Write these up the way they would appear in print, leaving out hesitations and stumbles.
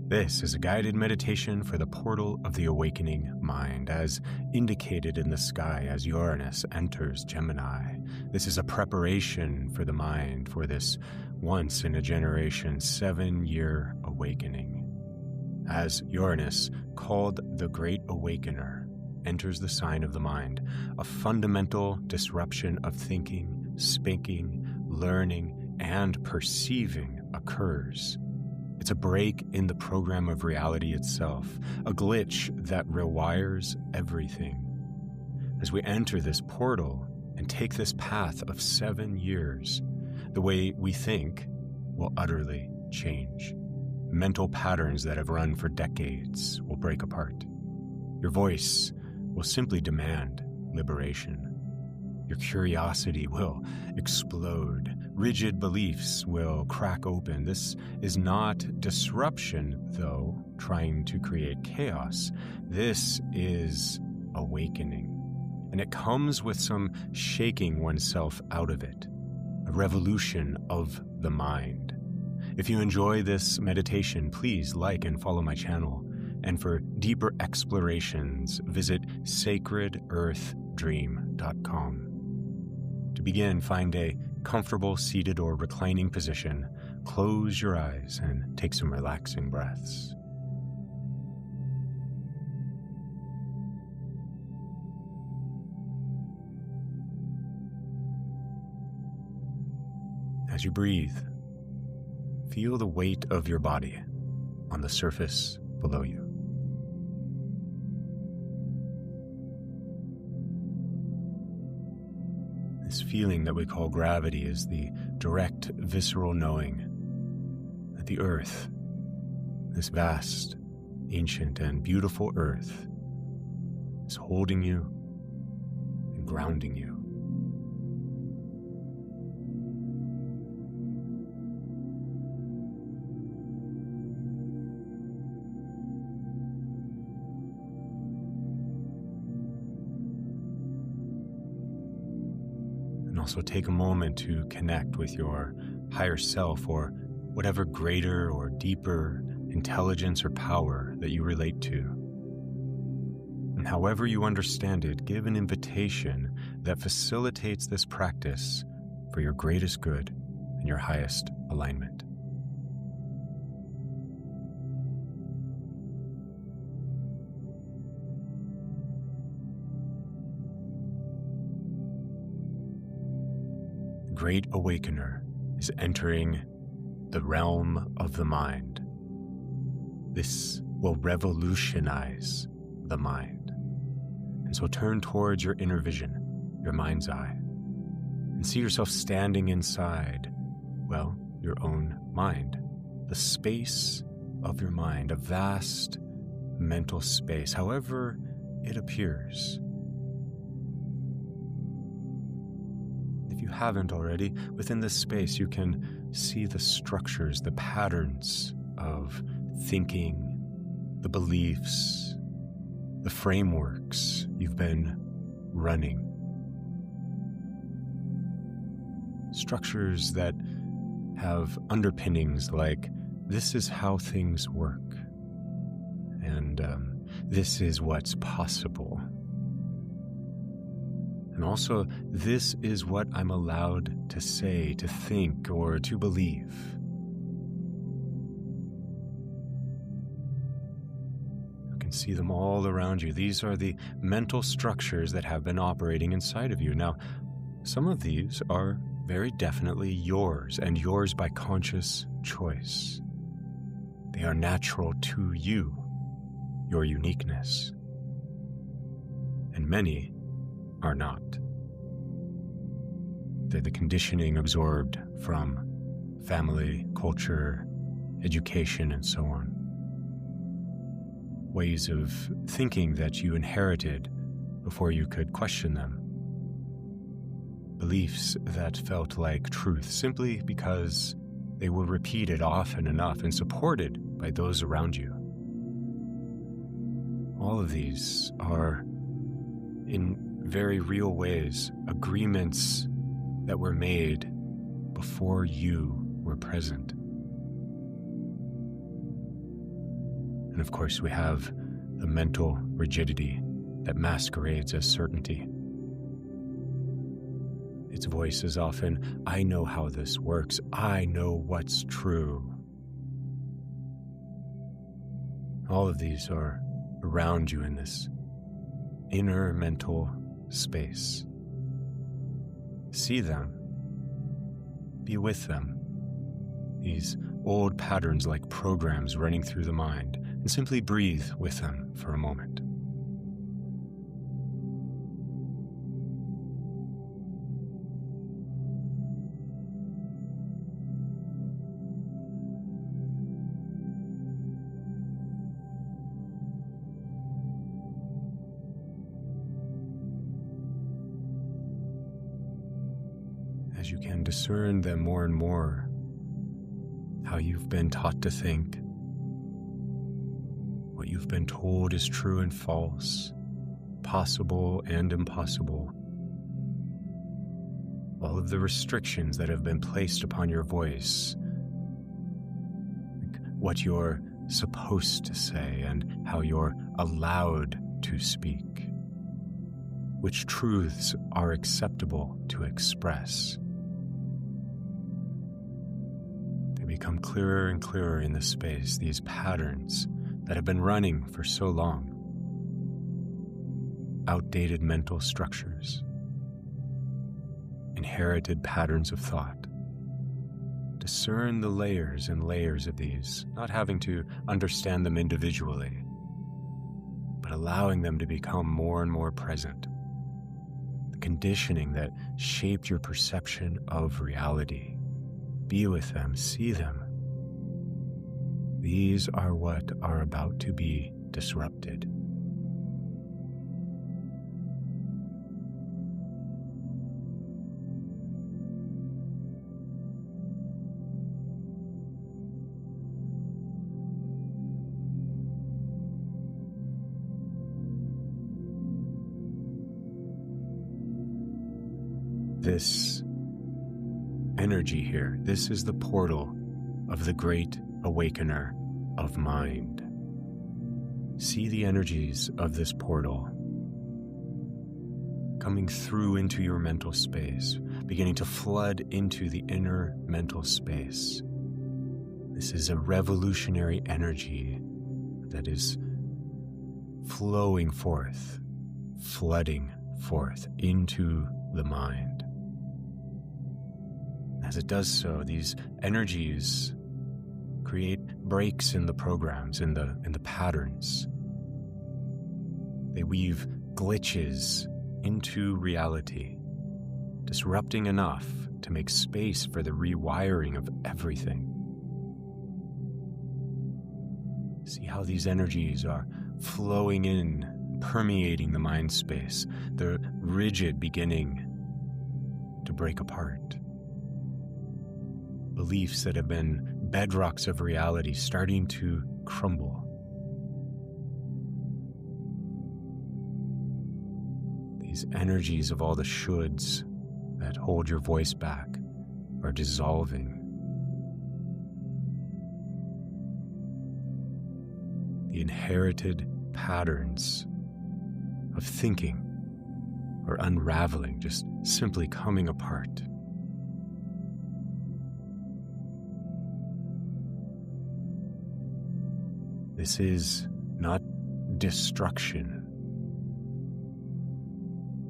This is a guided meditation for the portal of the awakening mind, as indicated in the sky as Uranus enters Gemini. This is a preparation for the mind for this once-in-a-generation 7-year awakening. As Uranus, called the Great Awakener, enters the sign of the mind, a fundamental disruption of thinking, speaking, learning, and perceiving occurs. It's a break in the program of reality itself, a glitch that rewires everything. As we enter this portal and take this path of 7 years, the way we think will utterly change. Mental patterns that have run for decades will break apart. Your voice will simply demand liberation. Your curiosity will explode. Rigid beliefs will crack open. This is not disruption, though, trying to create chaos. This is awakening. And it comes with some shaking oneself out of it, a revolution of the mind. If you enjoy this meditation, please like and follow my channel. And for deeper explorations, visit sacredearthdream.com. To begin, find a comfortable seated or reclining position, close your eyes, and take some relaxing breaths. As you breathe, feel the weight of your body on the surface below you. This feeling that we call gravity is the direct, visceral knowing that the earth, this vast, ancient, and beautiful earth, is holding you and grounding you. Also take a moment to connect with your higher self or whatever greater or deeper intelligence or power that you relate to. And however you understand it, give an invitation that facilitates this practice for your greatest good and your highest alignment. Great Awakener is entering the realm of the mind. This will revolutionize the mind. And so turn towards your inner vision, your mind's eye, and see yourself standing inside, well, your own mind, the space of your mind, a vast mental space, however it appears. If you haven't already, within this space you can see the structures, the patterns of thinking, the beliefs, the frameworks you've been running. Structures that have underpinnings like, this is how things work, and this is what's possible. And also, this is what I'm allowed to say, to think, or to believe. You can see them all around you. These are the mental structures that have been operating inside of you. Now, some of these are very definitely yours, and yours by conscious choice. They are natural to you, your uniqueness. And many are not. They're the conditioning absorbed from family, culture, education, and so on. Ways of thinking that you inherited before you could question them. Beliefs that felt like truth simply because they were repeated often enough and supported by those around you. All of these are, in very real ways, agreements that were made before you were present. And of course, we have the mental rigidity that masquerades as certainty. Its voice is often, I know how this works. I know what's true. All of these are around you in this inner mental space. See them. Be with them. These old patterns like programs running through the mind, and simply breathe with them for a moment. As you can discern them more and more, how you've been taught to think, what you've been told is true and false, possible and impossible, all of the restrictions that have been placed upon your voice, like what you're supposed to say and how you're allowed to speak, which truths are acceptable to express. Become clearer and clearer in the space, these patterns that have been running for so long. Outdated mental structures, inherited patterns of thought. Discern the layers and layers of these, not having to understand them individually, but allowing them to become more and more present. The conditioning that shaped your perception of reality. Be with them, see them. These are what are about to be disrupted. This energy here, this is the portal of the great awakener of mind. See the energies of this portal coming through into your mental space, beginning to flood into the inner mental space. This is a revolutionary energy that is flowing forth, flooding forth into the mind. As it does so, these energies create breaks in the programs, in the patterns. They weave glitches into reality, disrupting enough to make space for the rewiring of everything. See how these energies are flowing in, permeating the mind space, the rigid beginning to break apart. Beliefs that have been bedrocks of reality starting to crumble. These energies of all the shoulds that hold your voice back are dissolving. The inherited patterns of thinking are unraveling, just simply coming apart. This is not destruction.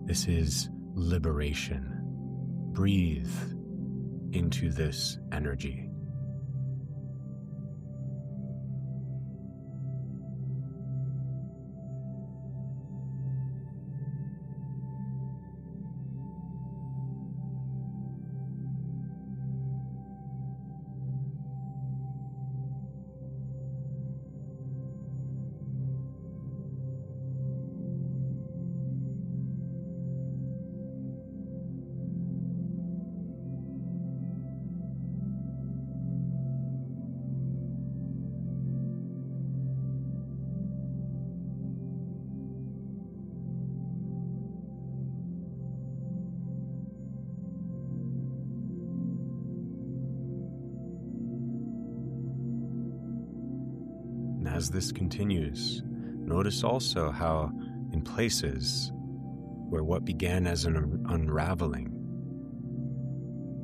This is liberation. Breathe into this energy. And as this continues, notice also how in places where what began as an unraveling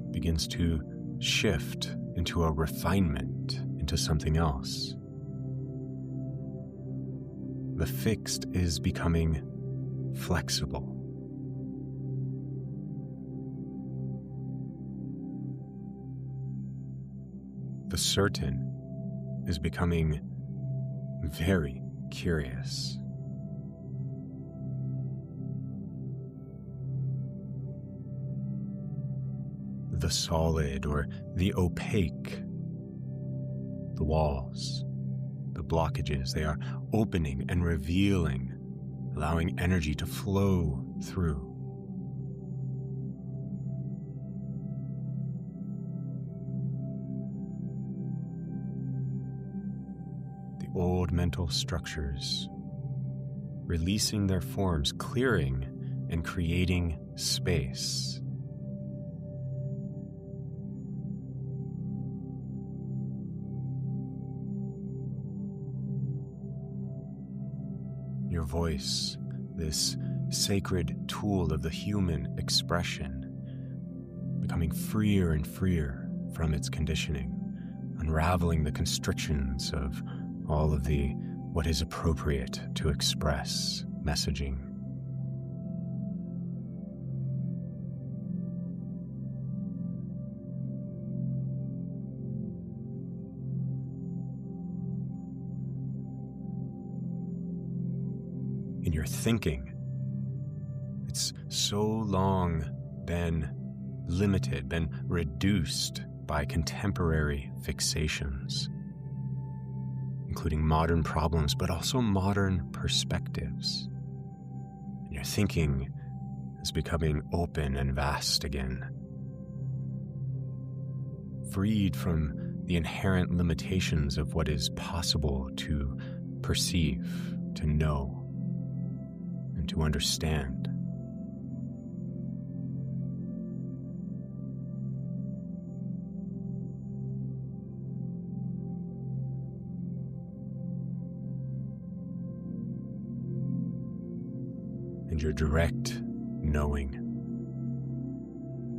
begins to shift into a refinement, into something else. The fixed is becoming flexible. The certain is becoming very curious. The solid or the opaque, the walls, the blockages, they are opening and revealing, allowing energy to flow through. The old mental structures, releasing their forms, clearing and creating space. Your voice, this sacred tool of the human expression, becoming freer and freer from its conditioning, unraveling the constrictions of all of the what is appropriate to express messaging. In your thinking, it's so long been limited, been reduced by contemporary fixations, including modern problems, but also modern perspectives. And your thinking is becoming open and vast again, freed from the inherent limitations of what is possible to perceive, to know, and to understand. And your direct knowing,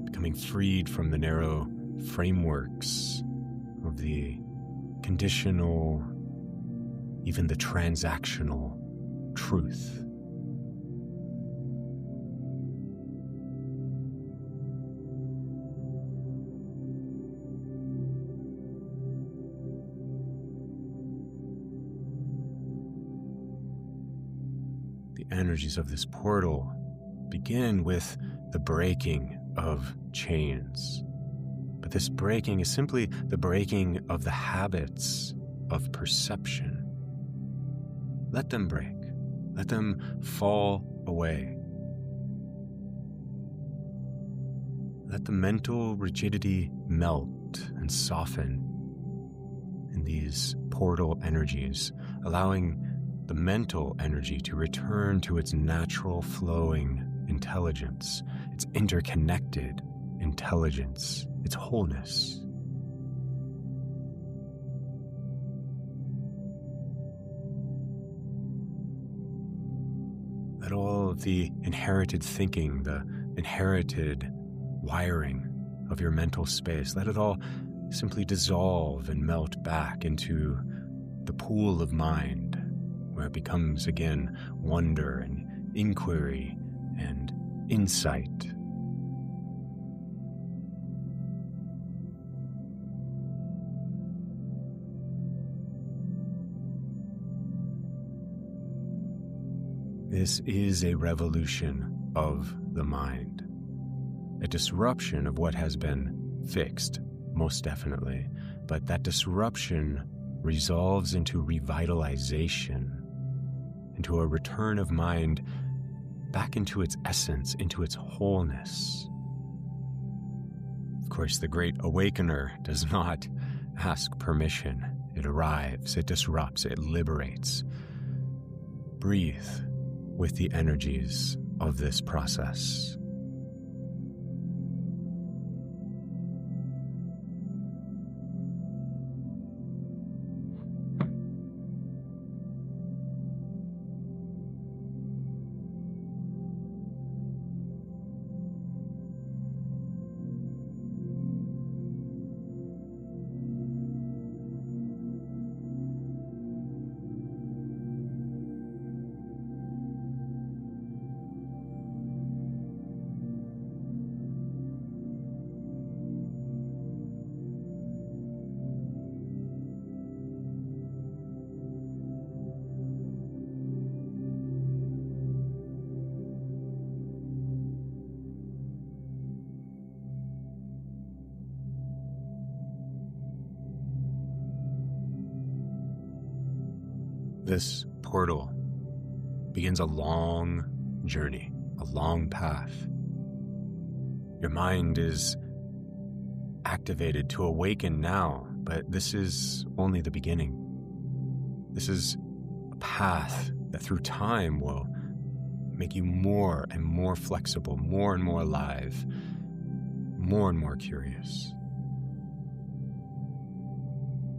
becoming freed from the narrow frameworks of the conditional, even the transactional truth. The energies of this portal begin with the breaking of chains. But this breaking is simply the breaking of the habits of perception. Let them break. Let them fall away. Let the mental rigidity melt and soften in these portal energies, allowing the mental energy to return to its natural flowing intelligence, its interconnected intelligence, its wholeness. Let all of the inherited thinking, the inherited wiring of your mental space, let it all simply dissolve and melt back into the pool of mind, where it becomes again wonder and inquiry and insight. This is a revolution of the mind, a disruption of what has been fixed, most definitely, but that disruption resolves into revitalization, into a return of mind back into its essence, into its wholeness. Of course, the great awakener does not ask permission. It arrives, it disrupts, it liberates. Breathe with the energies of this process. This portal begins a long journey, a long path. Your mind is activated to awaken now, but this is only the beginning. This is a path that through time will make you more and more flexible, more and more alive, more and more curious.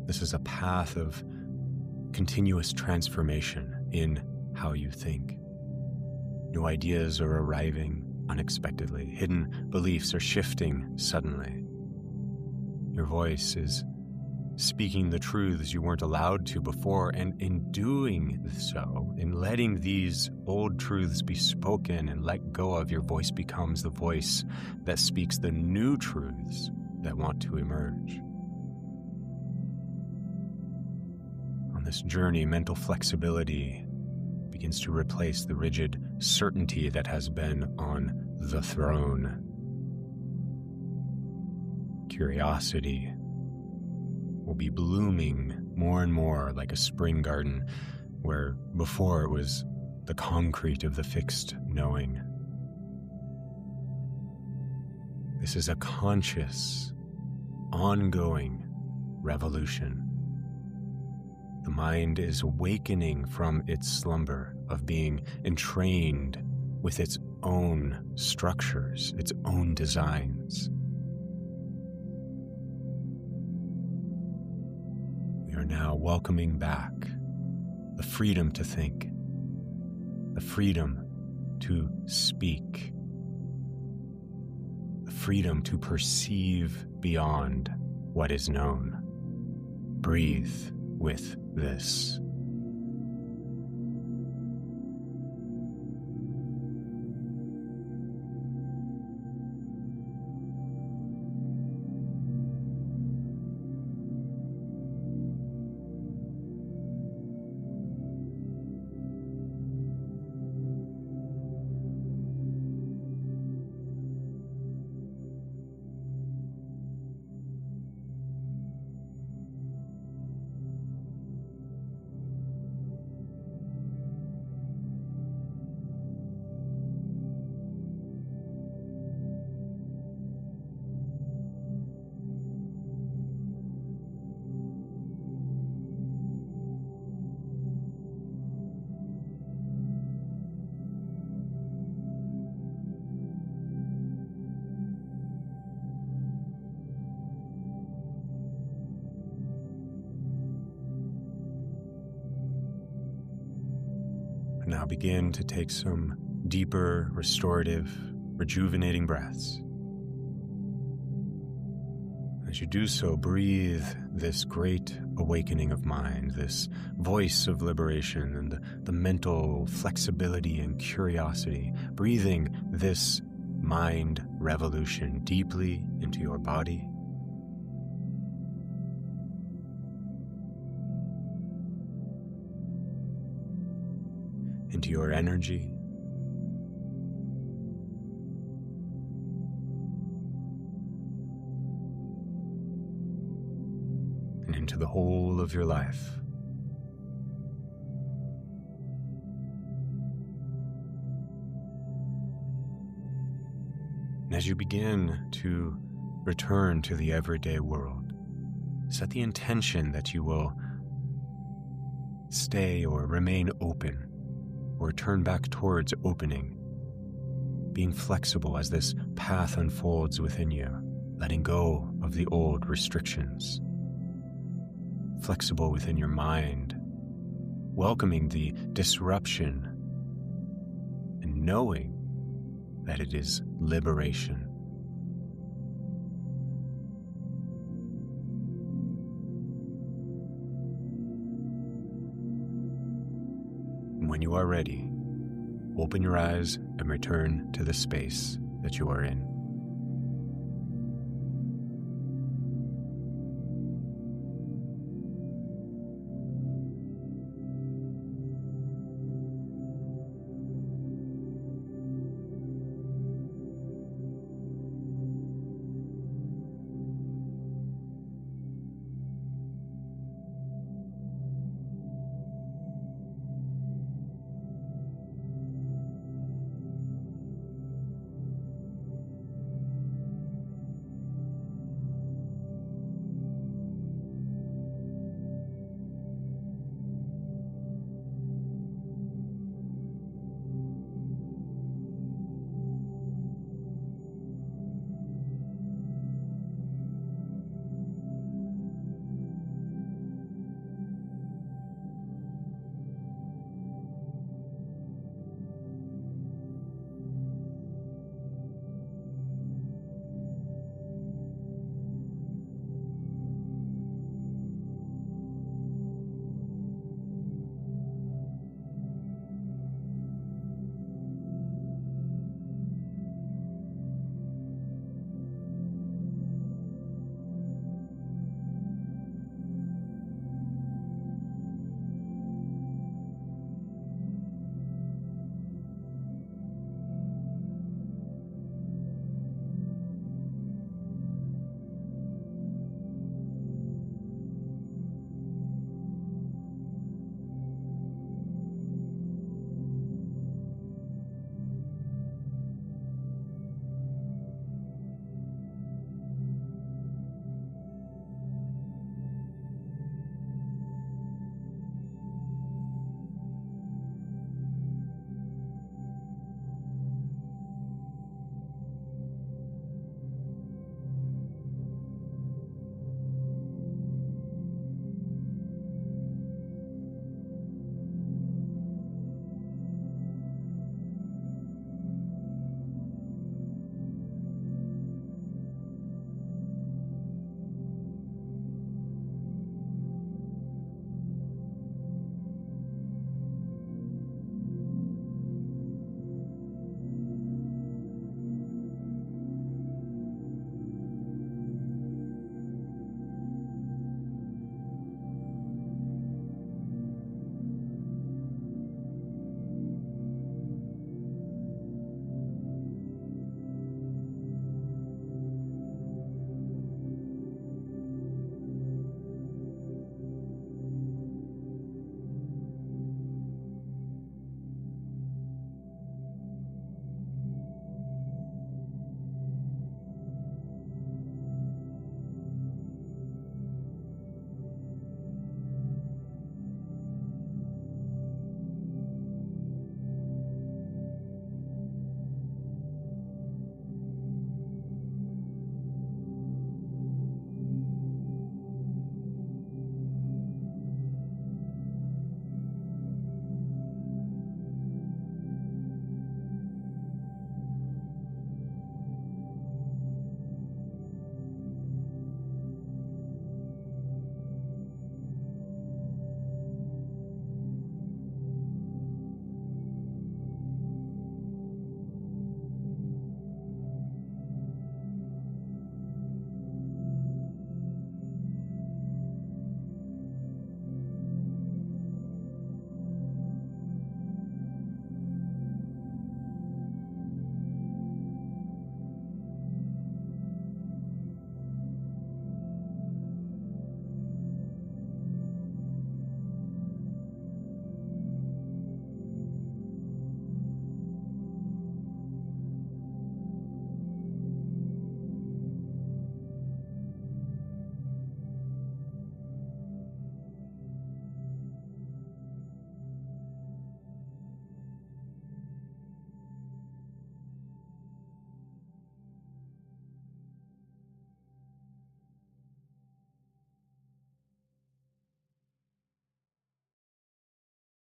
This is a path of continuous transformation in how you think. New ideas are arriving unexpectedly. Hidden beliefs are shifting suddenly. Your voice is speaking the truths you weren't allowed to before, and in doing so, in letting these old truths be spoken and let go of, your voice becomes the voice that speaks the new truths that want to emerge. On this journey, mental flexibility begins to replace the rigid certainty that has been on the throne. Curiosity will be blooming more and more like a spring garden, where before it was the concrete of the fixed knowing. This is a conscious, ongoing revolution. The mind is awakening from its slumber of being entrained with its own structures, its own designs. We are now welcoming back the freedom to think, the freedom to speak, the freedom to perceive beyond what is known. Breathe with this. Now begin to take some deeper, restorative, rejuvenating breaths. As you do so, breathe this great awakening of mind, this voice of liberation and the mental flexibility and curiosity, breathing this mind revolution deeply into your body, into your energy, and into the whole of your life. And as you begin to return to the everyday world, set the intention that you will stay or remain open, or turn back towards opening, being flexible as this path unfolds within you, letting go of the old restrictions, flexible within your mind, welcoming the disruption and knowing that it is liberation. When you are ready, open your eyes and return to the space that you are in.